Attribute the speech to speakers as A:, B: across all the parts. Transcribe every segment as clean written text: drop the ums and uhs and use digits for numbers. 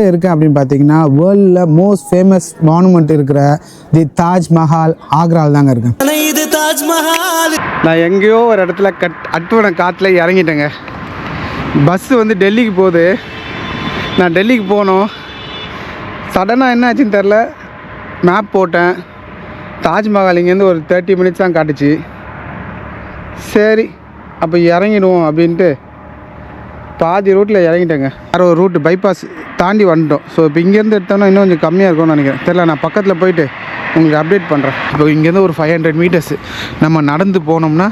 A: இருக்குது அப்படின்னு பார்த்தீங்கன்னா வேர்ல்டில் மோஸ்ட் ஃபேமஸ் மானுமெண்ட் இருக்கிற தி தாஜ்மஹால் ஆக்ராவில் தாங்க இருக்கு. இது தாஜ்மஹால். நான் எங்கேயோ ஒரு இடத்துல அட்டுவன காற்றுல இறங்கிட்டேங்க. பஸ்ஸு வந்து டெல்லிக்கு போகுது. நான் டெல்லிக்கு போகணும். சடனாக என்ன ஆச்சுன்னு தெரில. மேப் போட்டேன். தாஜ்மஹால் இங்கேருந்து ஒரு 30 மினிட்ஸ் தான் காட்டுச்சு. சரி அப்போ இறங்கிடுவோம் அப்படின்ட்டு பாதி ரூட்டில் இறங்கிட்டேங்க. வேறு ஒரு ரூட்டு பைபாஸ் தாண்டி வந்துட்டோம். ஸோ இப்போ இங்கேருந்து எடுத்தோம்னா இன்னும் கொஞ்சம் கம்மியாக இருக்கும்னு நினைக்கிறேன். தெரியல, நான் பக்கத்தில் போயிட்டு உங்களுக்கு அப்டேட் பண்ணுறேன். இப்போ இங்கேருந்து ஒரு 500 மீட்டர்ஸ் நம்ம நடந்து போனோம்னா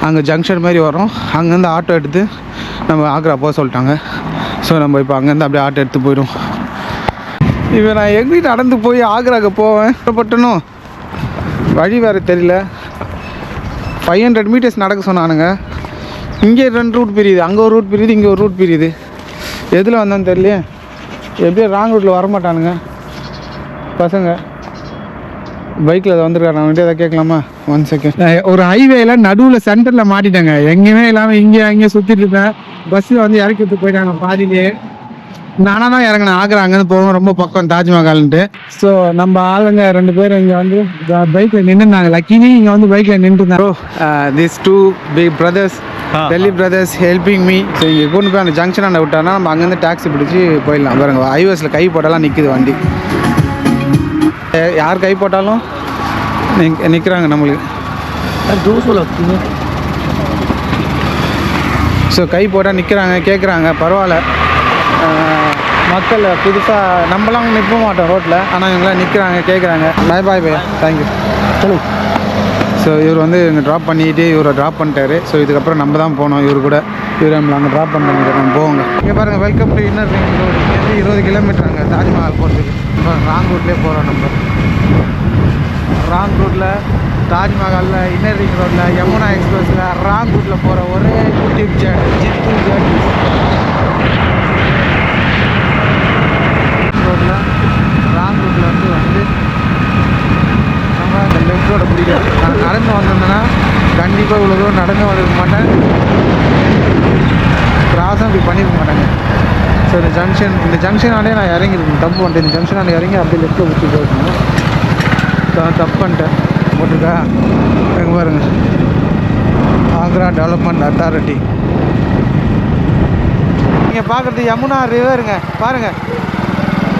A: அங்கே ஜங்ஷன் மாதிரி வரும். அங்கேருந்து ஆட்டோ எடுத்து நம்ம ஆக்ரா போக சொல்லிட்டாங்க. ஸோ நம்ம இப்போ அங்கேருந்து அப்படியே ஆட்டோ எடுத்து போயிடும். இப்போ நான் எங்கே நடந்து போய் ஆக்ராவுக்கு போவேன் பட்டணும், வழி வேறு தெரியல. 500 மீட்டர்ஸ் நடக்க சொன்னானுங்க. இங்கே 2 ரூட் பிரியுது, அங்கே ஒரு ரூட் பிரியுது, இங்கே ஒரு ரூட் பிரியுது. எதில் வந்தான்னு தெரியலையே. எப்படியும் ராங் ரூட்டில் வரமாட்டானுங்க பசங்க. பைக்கில் அதை வந்துருக்காரு. நான் எதாவது கேட்கலாமா? 1 செகண்ட். ஒரு ஹைவேல நடுவில் சென்டரில் மாட்டிட்டேங்க. எங்கேயுமே இல்லாமல் இங்கே சுற்றிட்டு இருந்தேன். பஸ்ஸில் வந்து இறக்கி விட்டு போயிட்டாங்க பாதியிலே. நானாக தான் இறங்கினேன். ஆக்ரா அங்கேருந்து போவோம், ரொம்ப பக்கம் தாஜ்மஹால்ன்ட்டு. ஸோ நம்ம ஆளுங்க 2 பேர் இங்கே வந்து பைக்கில் நின்றுருந்தாங்க. லக்கினி இங்கே வந்து பைக்கில் நின்றுருந்தாங்க. This 2 big brothers, Delhi brothers helping me. So இங்கே கொண்டு போய் அந்த ஜங்ஷன் விட்டானா நம்ம அங்கேருந்து டாக்ஸி பிடிச்சி போயிடலாம். பாருங்க, ஹைவேஸில் கை போட்டாலாம் நிற்குது வண்டி. யார் கை போட்டாலும் நிற்கிறாங்க நம்மளுக்கு. ஸோ கை போட்டால் நிற்கிறாங்க, கேட்குறாங்க. பரவாயில்ல, மக்கள் புதுசாக நம்மளாம் நிற்க மாட்டோம் ரோட்டில். ஆனால் இவங்களாம் நிற்கிறாங்க, கேட்குறாங்க. பாய் பாய் பாய், தேங்க்யூ. சொல்லுங்க. ஸோ இவர் வந்து இங்கே ட்ராப் பண்ணிட்டு இவரை ட்ராப் பண்ணிட்டாரு. ஸோ இதுக்கப்புறம் நம்ம தான் போகணும் இவர் கூட. இவர் நம்மளை அங்கே ட்ராப் பண்ணிட்டு நம்ம போவோங்க. இங்கே பாருங்கள், welcome to inner ring road. இங்கேருந்து 20 கிலோமீட்டர் அங்கே தாஜ்மஹால் போகிறதுக்கு. இப்போ ராங் ரூட்லேயே போகிறோம் நம்ம. ராங் ரூட்டில் தாஜ்மஹாலில் இன்னர் ரிங் ரோட்டில் யமுனா எக்ஸ்பிரஸில் ராங் ரூட்டில் போகிற ஒரே யூடியூப் சேனல் ஜித்து ஜேர்னி. ரோட்டில் ராங் ரூட்டில் வந்து நம்ம இந்த லெஃப்ட் ரோடை பிடிக்கும். நான் நடந்து வந்திருந்தேன்னா கண்டிப்பாக இவ்வளோ தூரம் நடந்து வந்திருக்க மாட்டேன், கிராஸும் இப்படி பண்ணியிருக்க மாட்டாங்க. ஸோ இந்த ஜங்ஷனாலே நான் இறங்கிருக்கேன். தப்பு பண்ணிட்டேன். இந்த ஜங்ஷனாலே இறங்கி அப்படியே லெஃப்ட்டில் ஊற்றி போயிருக்கணும். தப்பு பண்ணிட்டேன். போட்டிருக்கா எங்கே பாருங்க, ஆக்ரா டெவலப்மெண்ட் அத்தாரிட்டி. நீங்கள் பார்க்குறது யமுனா ரிவருங்க. பாருங்கள்,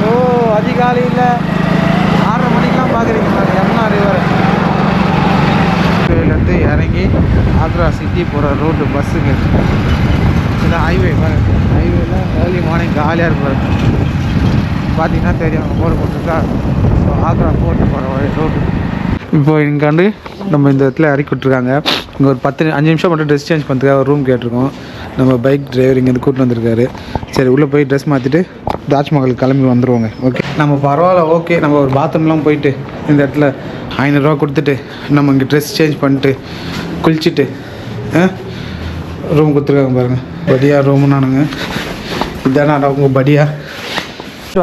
A: ஓ அதிகாலையில் 6:30 மணிக்கெலாம் பார்க்குறீங்க பாருங்கள் யமுனா ரிவர். இருந்து இறங்கி ஆக்ரா சிட்டி போகிற ரோட்டு பஸ்ஸுங்க. இதுதான் ஹைவே. பாருங்கள், ஹைவேல ஏர்லி மார்னிங் காலியாக இருக்கு. பார்த்தீங்கன்னா தெரியும், அங்கே போர்டு போட்டிருக்கா. ஸோ ஆக்ரா போட்டு போகிற ரோடு. இப்போ இங்காண்டு நம்ம இந்த இடத்துல இறக்கி விட்ருக்காங்க. இங்கே ஒரு 5 நிமிஷம் மட்டும் ட்ரெஸ் சேஞ்ச் பண்ணுறதுக்காக ஒரு ரூம் கேட்டிருக்கோம். நம்ம பைக் டிரைவர் இங்கேருந்து கூப்பிட்டு வந்திருக்காரு. சரி, உள்ளே போய் ட்ரெஸ் மாற்றிட்டு தாஜ்மஹாலுக்கு கிளம்பி வந்துடுவோங்க. ஓகே, நம்ம பரவாயில்ல. ஓகே, நம்ம ஒரு பாத்ரூம்லாம் போயிட்டு இந்த இடத்துல 500 ரூபா கொடுத்துட்டு நம்ம இங்கே ட்ரெஸ் சேஞ்ச் பண்ணிட்டு குளிச்சுட்டு ரூம் கொடுத்துருக்காங்க. பாருங்கள், படியா ரூமு. நானுங்க இதான உங்கள் படியா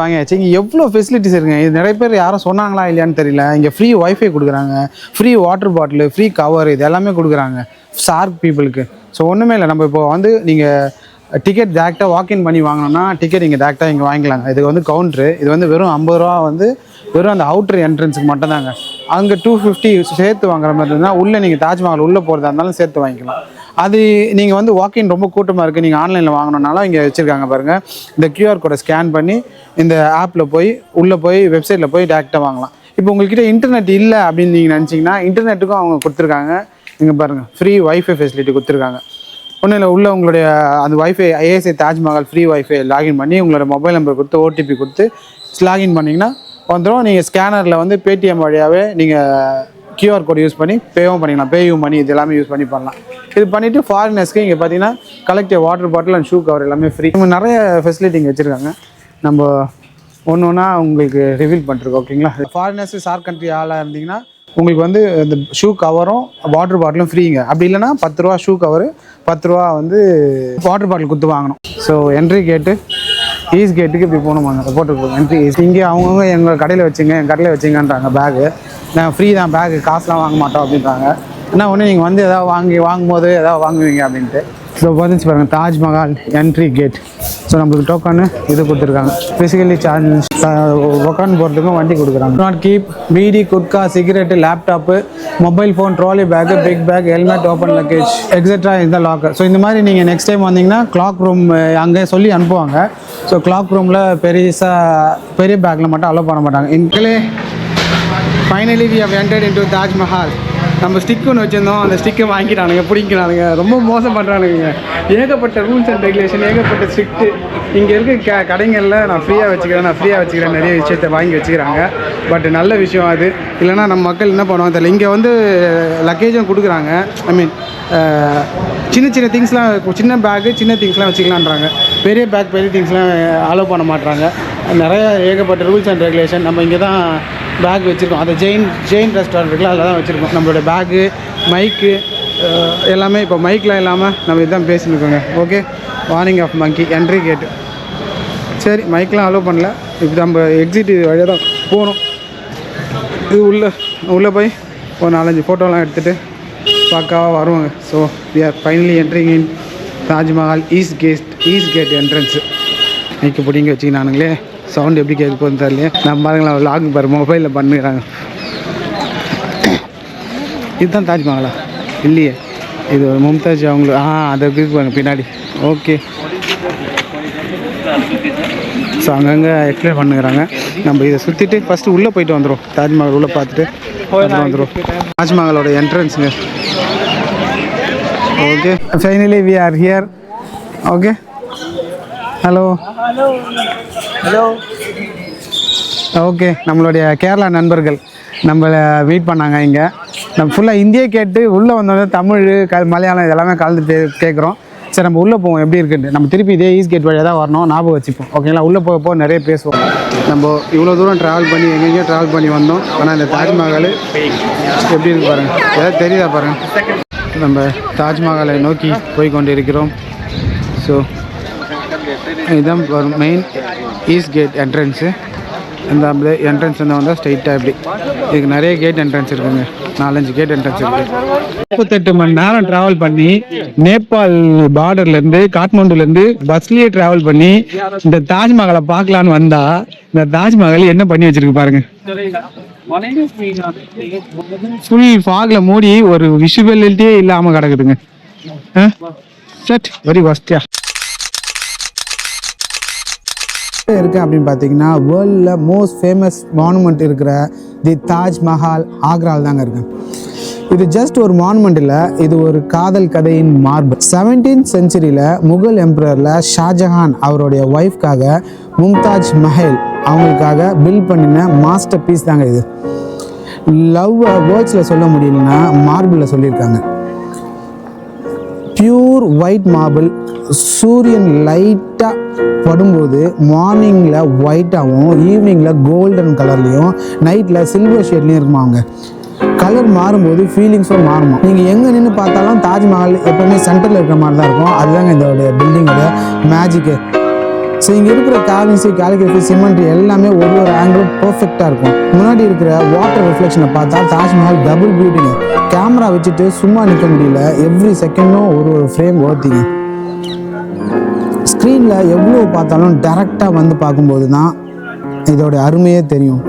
A: வாங்கியாச்சு. இங்கே எவ்வளோ ஃபெசிலிட்டிஸ் இருக்குங்க. இது நிறைய பேர் யாரும் சொன்னாங்களா இல்லையான்னு தெரியல. இங்கே ஃப்ரீ ஒய்ஃபை கொடுக்குறாங்க, free water bottle, free cover, இது எல்லாமே கொடுக்குறாங்க ஷார்க் பீப்புளுக்கு. ஸோ ஒன்றுமே இல்லை. நம்ம இப்போ வந்து நீங்கள் டிக்கெட் டேரெக்டாக வாக்இன் பண்ணி வாங்கினோன்னா டிக்கெட் இங்கே டேரெக்டாக இங்கே வாங்கிக்கலாங்க. இதுக்கு வந்து கவுண்ட்ரு. இது வந்து வெறும் 50 ரூபா வந்து வெறும் அந்த அவுட்ரு என்ட்ரன்ஸுக்கு மட்டும்தாங்க. அங்கே 250 சேர்த்து வாங்குற மாதிரி இருந்தால் உள்ளே நீங்கள் தாஜ்மஹால் உள்ளே போகிறதா இருந்தாலும் சேர்த்து வாங்கிக்கலாம். அது நீங்கள் வந்து வாக்கின் ரொம்ப கூட்டமாக இருக்குது, நீங்கள் ஆன்லைனில் வாங்கணுன்னாலும் இங்கே வச்சுருக்காங்க பாருங்கள். இந்த QR கோடை ஸ்கேன் பண்ணி இந்த ஆப்பில் போய் உள்ளே போய் வெப்சைட்டில் போய் டேரெக்டாக வாங்கலாம். இப்போ உங்கள்கிட்ட இன்டர்நெட் இல்லை அப்படின்னு நீங்கள் நினச்சிங்கன்னா இன்டர்நெட்டுக்கும் அவங்க கொடுத்துருக்காங்க. இங்கே பாருங்கள், ஃப்ரீ ஒய்ஃபை ஃபெசிலிட்டி கொடுத்துருக்காங்க. ஒன்றும் இல்லை, உள்ள உங்களுடைய அந்த wifi ISI Taj Mahal free wifi login பண்ணி உங்களோட மொபைல் நம்பர் கொடுத்து OTP கொடுத்து லாகின் பண்ணிங்கன்னா வந்துடும். நீங்கள் ஸ்கேனரில் வந்து பேடிஎம் வழியாகவே நீங்கள் QR கோடு யூஸ் பண்ணி பேவும் பண்ணிக்கலாம். பேயூ மணி இது எல்லாமே யூஸ் பண்ணி பண்ணலாம். இது பண்ணிவிட்டு ஃபாரினர்ஸ்க்கு இங்கே பார்த்தீங்கன்னா collective water bottle and shoe cover எல்லாமே ஃப்ரீ. நிறைய ஃபெசிலிட்டி இங்கே வச்சுருக்காங்க. நம்ம ஒன்று ஒன்றா உங்களுக்கு ரிவீல் பண்ணிருக்கோம். ஓகேங்களா, ஃபாரினர்ஸ் ஷார்க் கண்ட்ரி ஆளாக இருந்தீங்கன்னா உங்களுக்கு வந்து இந்த ஷூ கவரும் வாட்டர் பாட்டிலும் ஃப்ரீங்க. அப்படி இல்லைனா 10 ரூபா ஷூ கவரு, 10 ரூபா வந்து வாட்டர் பாட்டில் கொடுத்து வாங்கணும். ஸோ என்ட்ரி கேட்டு ஈஸ்ட் கேட்டுக்கு இப்படி போகணுமாங்க. போட்டுருக்கோம் என்ட்ரி. இங்கே அவங்கவுங்க எங்கள் கடையில் வச்சுங்க, எங்கள் கடையில் வச்சுங்கன்றாங்க. பேகு நான் ஃப்ரீ தான், பேகு காசுலாம் வாங்க மாட்டோம் அப்படின்றாங்க. என்ன ஒன்று நீங்கள் வந்து எதாவது வாங்கும்போது எதாவது வாங்குவீங்க அப்படின்ட்டு. ஸோ வந்துச்சு பாருங்கள் தாஜ்மஹால் என்ட்ரி கேட். ஸோ நம்மளுக்கு டோக்கனு இது கொடுத்துருக்காங்க. ஃபிசிக்கலி சார்ஜ் உட்காந்து போகிறதுக்கும் வண்டி கொடுக்குறாங்க. Not keep beedi, gutka, cigarette, laptop, mobile phone, trolley bag, big bag, helmet, open luggage etcetera இந்த லாக்கர். ஸோ இந்த மாதிரி நீங்கள் நெக்ஸ்ட் டைம் வந்தீங்கன்னா கிளாக் ரூம் அங்கே சொல்லி அனுப்புவாங்க. ஸோ கிளாக் ரூமில் பெரிய பேக்கில் மட்டும் அலோவ் பண்ண மாட்டாங்க. இன்களே finally we have entered into Taj Mahal. நம்ம ஸ்டிக் ஒன்று வச்சுருந்தோம், அந்த ஸ்டிக்கை வாங்கிட்டானுங்க, பிடிக்கிறானுங்க, ரொம்ப மோசம் பண்ணுறானுங்க. ஏகப்பட்ட ரூல்ஸ் அண்ட் ரெகுலேஷன், ஏகப்பட்ட ஸ்ட்ரிக்ட்டு. இங்கே இருக்க கடைகளில் நான் ஃப்ரீயாக வச்சுக்கிறேன் நிறைய விஷயத்தை வாங்கி வச்சுக்கிறாங்க. பட் நல்ல விஷயம் அது. இல்லைனா நம்ம மக்கள் என்ன பண்ணுவாங்க தெரியல. இங்கே வந்து லக்கேஜும் கொடுக்குறாங்க. ஐ மீன் சின்ன திங்ஸ்லாம், சின்ன பேக்கு சின்ன திங்ஸ்லாம் வச்சுக்கலான்றாங்க. பெரிய பேக் பெரிய திங்ஸ்லாம் அலோவ் பண்ண மாட்டாங்க. நிறைய ஏகப்பட்ட ரூல்ஸ் அண்ட் ரெகுலேஷன். நம்ம இங்கே தான் பேக் வச்சுருக்கோம். அந்த ஜெயின் ரெஸ்டாரண்ட் இருக்குல்ல, அதில் தான் வச்சுருக்கோம். நம்மளோட பேக்கு, மைக்கு எல்லாமே. இப்போ மைக்கில் இல்லாமல் நம்ம இதுதான் பேசியிருக்கோங்க. Okay, warning of monkey entry gate. சரி, மைக்கெலாம் அலோவ் பண்ணல. இப்போ நம்ம எக்ஸிட் இது வழியாக தான் போகணும். இது உள்ளே போய் ஒரு 4-5 ஃபோட்டோலாம் எடுத்துகிட்டு பக்காவாக வருவாங்க. So we are finally entering in Taj Mahal east gate entrance. மைக்கு பிடிங்க வச்சுக்கினானுங்களே, சவுண்ட் எப்படி கேட்க போகுதுன்னு தெரியல. நம்ம பாருங்களா லாக் பாரு மொபைலில் பண்ணுறாங்க. இதுதான் தாஜ்மஹாலா? இல்லையே, இது மும்தாஜ் அவங்களுக்கு அதை இருக்குவாங்க பின்னாடி. ஓகே, ஸோ அங்கங்கே எக்ஸ்பிளைன் பண்ணுறாங்க. நம்ம இதை சுற்றிட்டு ஃபஸ்ட்டு உள்ளே போயிட்டு வந்துடும். தாஜ்மஹால் உள்ளே பார்த்துட்டு வந்துடும். தாஜ்மஹாலோட என்ட்ரன்ஸுங்க. Okay, finally we are here. Okay, hello. Okay, நம்மளுடைய கேரளா நண்பர்கள் நம்மளை வெயிட் பண்ணாங்க. இங்கே நம்ம ஃபுல்லாக இந்தியா கேட்டு உள்ளே வந்தோடனே தமிழ் மலையாளம் இதெல்லாமே கலந்து கேட்குறோம். சரி, நம்ம உள்ளே போவோம் எப்படி இருக்குன்னு. நம்ம திருப்பி இதே ஈஸ்ட் கேட் வழியாக தான் வரணும், ஞாபகம் வச்சுப்போம். ஓகேங்களா? உள்ளே போக நிறைய பேசுவோம். நம்ம இவ்வளோ தூரம் ட்ராவல் பண்ணி எங்கெங்கேயோ ட்ராவல் பண்ணி வந்தோம். ஆனால் இந்த தாஜ்மஹால் எப்படி இருக்கு பாருங்கள். ஏதாவது தெரியுதா பாருங்கள். நம்ம தாஜ்மஹாலை நோக்கி போய் கொண்டு இருக்கிறோம். ஸோ இதுதான் மெயின் ஈஸ்ட் கேட் என்ட்ரன்ஸு. இந்த என்ட்ரன்ஸ் வந்தால் ஸ்ட்ரைட்டாக எப்படி இதுக்கு நிறைய கேட் என்ட்ரன்ஸ் இருக்குங்க. 4-5 கேட் என்ட்ரன்ஸ் இருக்குது. 38 மணி நேரம் ட்ராவல் பண்ணி நேபாள் பார்டர்லேருந்து காட்மாண்டுலேருந்து பஸ்லேயே ட்ராவல் பண்ணி இந்த தாஜ்மஹாலை பார்க்கலான்னு வந்தால் இந்த தாஜ்மஹால் என்ன பண்ணி வச்சிருக்கு பாருங்க. ஃபுல் ஃபாக்ல மூடி ஒரு விஷுவலிட்டியே இல்லாமல் கிடக்குதுங்க. சட் வெரி வஸ்டியா இருக்கு அப்படின்னு பார்த்தீங்கன்னா வேர்ல்டில் மோஸ்ட் ஃபேமஸ் மானுமெண்ட் இருக்கிற தி தாஜ்மஹால் ஆக்ராவில் தாங்க இருக்கு. இது ஜஸ்ட் ஒரு மானுமெண்ட் இல்லை, இது ஒரு காதல் கதையின் மார்பு. 17th செஞ்சுரியில் முகல் எம்பரரில் ஷாஜஹான் அவருடைய ஒய்ஃப்காக மும்தாஜ் மஹல் அவங்களுக்காக பில்ட் பண்ணின மாஸ்டர் பீஸ் தாங்க இது. லவ் வேர்ட்ஸில் சொல்ல முடியலன்னா மார்பிளில் சொல்லியிருக்காங்க. Pure white marble. சூரியன் லைட்டாக படும்போது மார்னிங்கில் ஒயிட்டாகவும் ஈவினிங்கில் கோல்டன் கலர்லேயும் நைட்டில் சில்வர் ஷேட்லேயும் இருக்குமா. அவங்க கலர் மாறும்போது ஃபீலிங்ஸும் மாறுமா. நீங்கள் எங்கே நின்று பார்த்தாலும் தாஜ்மஹால் எப்போவுமே சென்டரில் இருக்கிற மாதிரி தான் இருக்கும். அதுதாங்க இதோடைய பில்டிங்கோட மேஜிக்கு. ஸோ இங்கே இருக்கிற கார்விங்ஸு, கேலிகிராஃபி, சிமெண்ட்ரி எல்லாமே ஒரு ஆங்கிளும் பர்ஃபெக்டாக இருக்கும். முன்னாடி இருக்கிற வாட்டர் ரிஃப்ளெக்ஷனை பார்த்தா தாஜ்மஹால் டபுள் பியூட்டிங்க. கேமரா வச்சுட்டு சும்மா நிற்க முடியல. எவ்ரி செகண்டும் ஒரு ஃப்ரேம் ஓர்த்திங்க. ஸ்க்ரீனில் எவ்வளோ பார்த்தாலும் டைரெக்டாக வந்து பார்க்கும்போது தான் இதோட அருமையே தெரியும்.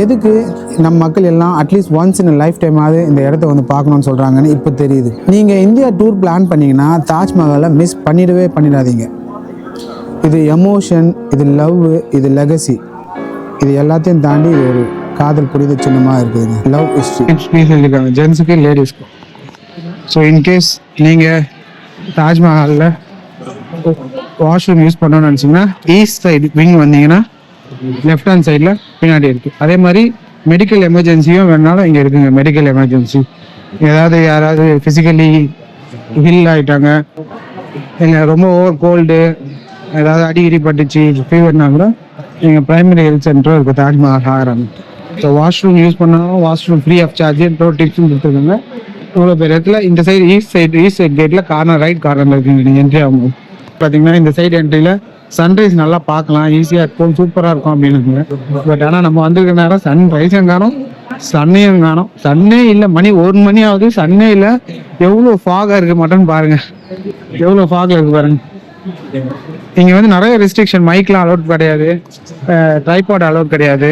A: எதுக்கு நம்ம மக்கள் எல்லாம் அட்லீஸ்ட் ஒன்ஸ் இன் லைஃப் டைமாவது இந்த இடத்த வந்து பார்க்கணுன்னு சொல்கிறாங்கன்னு இப்போ தெரியுது. நீங்கள் இந்தியா டூர் பிளான் பண்ணிங்கன்னா தாஜ்மஹாலை மிஸ் பண்ணிடாதீங்க. இது எமோஷன், இது லவ், இது லெகசி, இது எல்லாத்தையும் தாண்டி இது ஒரு காதல் புரித சின்னமாக இருக்குதுங்க. லவ் ஹிஸ்ட்ரி ஜென்ஸுக்கு லேடிஸ்க்கு. ஸோ இன்கேஸ் நீங்கள் தாஜ்மஹாலில் வாஷ்ரூம் யூஸ் பண்ணணும்னு நினச்சிங்கன்னா ஈஸ்ட் சைடு விங் வந்தீங்கன்னா லெஃப்ட் ஹேண்ட் சைடில் பின்னாடி இருக்குது. அதே மாதிரி மெடிக்கல் எமர்ஜென்சியும் வேணாலும் இங்கே இருக்குங்க. மெடிக்கல் எமர்ஜென்சி ஏதாவது யாராவது ஃபிசிக்கலி ஹில் ஆகிட்டாங்க, இல்லை ரொம்ப ஓவர் கோல்டு, ஏதாவது அடிக்கடி பட்டுச்சு, ஃபீவர்னா கூட எங்கள் ப்ரைமரி ஹெல்த் சென்டரும் இருக்குது தாஜ்மஹால் ஆகிறாங்க. ஸோ வாஷ்ரூம் யூஸ் பண்ணாலும் வாஷ்ரூம் ஃப்ரீ ஆஃப் சார்ஜ் டிப்ஸும் கொடுத்துருக்காங்க. இவ்வளோ பேர் இடத்துல இந்த சைடு ஈஸ்ட் சைட் கேட்டில் ரைட் கார்னரில் இருக்குங்க. நீங்கள் என்ட்ரி ஆகும் பார்த்தீங்கன்னா இந்த சைடு என்ட்ரியில் சன்ரைஸ் நல்லா பார்க்கலாம், ஈஸியாக இருக்கும், சூப்பராக இருக்கும் அப்படின்னு. பட் ஆனால் நம்ம வந்திருக்க நேரம் சன்ரைஸும் காணும் சன்னையும் காணும். சன்னே இல்லை, மணி 1 மணி ஆகுது, சன்னே இல்லை. எவ்வளோ ஃபாகாக இருக்க மாட்டேன்னு பாருங்க, எவ்வளோ ஃபாகில் இருக்கு பாருங்க. இங்கே வந்து நிறைய ரெஸ்ட்ரிக்ஷன், மைக்லாம் அலோட் கிடையாது, ட்ரைபாட் அலோட் கிடையாது,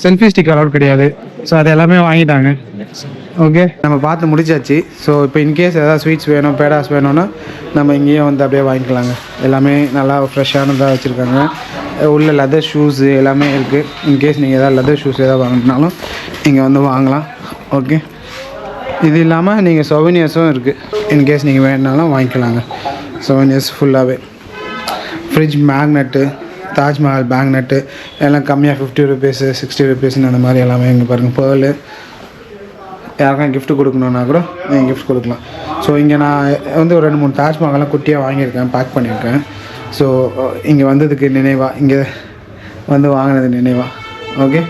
A: செல்ஃபி ஸ்டிக் அலோட் கிடையாது. ஸோ அது எல்லாமே வாங்கிட்டாங்க. ஓகே, நம்ம பார்த்து முடிச்சாச்சு. ஸோ இப்போ இன்கேஸ் ஏதாவது ஸ்வீட்ஸ் வேணும், பேடாஸ் வேணும்னா நம்ம இங்கேயே வந்து அப்படியே வாங்கிக்கலாங்க. எல்லாமே நல்லா ஃப்ரெஷ்ஷானதாக வச்சுருக்காங்க. உள்ள லெதர் ஷூஸு எல்லாமே இருக்குது. இன்கேஸ் நீங்கள் எதாவது லெதர் ஷூஸ் எதாவது வாங்கினாலும் இங்கே வந்து வாங்கலாம். ஓகே, இது இல்லாமல் நீங்கள் சொவனியர்ஸும் இருக்குது. இன்கேஸ் நீங்கள் வேணுனாலும் வாங்கிக்கலாங்க. சொவனியர்ஸ் ஃபுல்லாகவே ஃப்ரிட்ஜ் மேக்னெட்டு, தாஜ்மஹால் மேக்னெட்டு எல்லாம் கம்மியாக 50 ருபீஸு 60 ருபீஸ்ன்னு அந்த மாதிரி எல்லாமே இங்கே பாருங்கள். பேர்லு யாருக்கும் கிஃப்ட் கொடுக்கணுன்னா கூட நீங்கள் கிஃப்ட் கொடுக்கலாம். ஸோ இங்கே நான் வந்து ஒரு 2-3 தாஜ்மஹால்லாம் குட்டியாக வாங்கியிருக்கேன், பேக் பண்ணியிருக்கேன். ஸோ இங்கே வந்ததுக்கு நினைவாக, இங்கே வந்து வாங்கினது நினைவாக. ஓகே,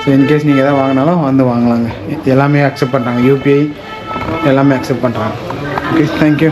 A: ஸோ இன்கேஸ் நீங்கள் எதாவது வாங்கினாலும் வந்து வாங்கலாங்க. எல்லாமே அக்செப்ட் பண்ணுறாங்க, யூபிஐ எல்லாமே அக்செப்ட் பண்ணுறாங்க. Okay, thank you.